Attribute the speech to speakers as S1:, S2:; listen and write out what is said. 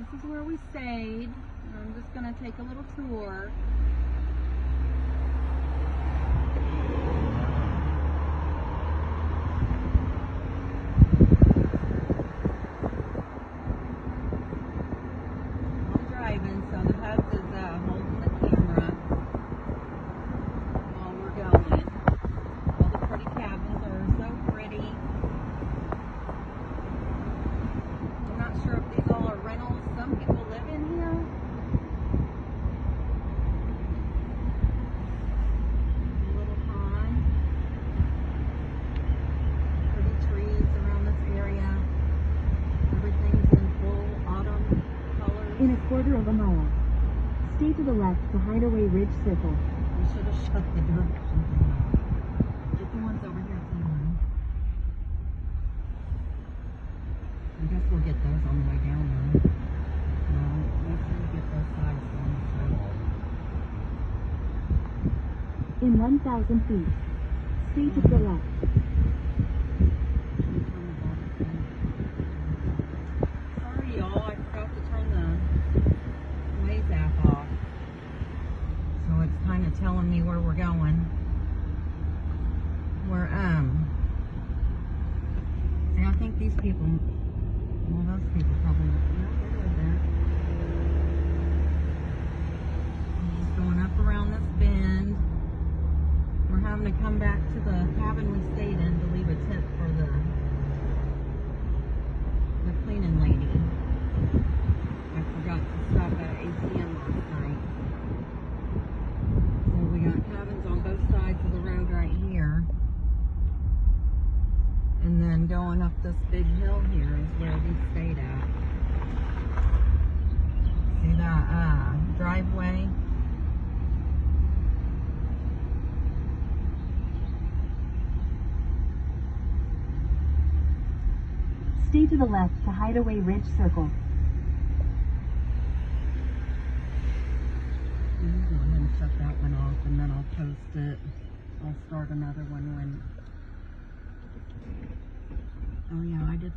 S1: This is where we stayed. I'm just going to take a little tour. I'm driving, so the hub is holding the camera while we're going. All the pretty cabins are so pretty. I'm not sure if these all are rentals. Some people live in here. A little pond. Pretty trees around this area. Everything's in full autumn colors.
S2: In a quarter of a mile, stay to the left to Hideaway Ridge Circle.
S1: We should have shut the door. Get the ones over here too. I guess we'll get those on the way down though. No, make sure you get those sides ones.
S2: In 1,000 feet, stay to the left.
S1: Sorry y'all, I forgot to turn the Waze app off. So it's kind of telling me where we're going. We're, see, I think these people, well, those people probably, yeah, they live there. I'm just going up around this bend. We're having to come back to the cabin we stayed in to leave a tip for the cleaning lady. I forgot to stop at ATM last night. So we got cabins on both sides of the road right here. And then going up this big hill here is where we stayed at. See that driveway?
S2: Stay to the left to Hideaway Ridge Circle.
S1: I'm going to go ahead and shut that one off and then I'll post it. I'll start another one when... Oh yeah, I did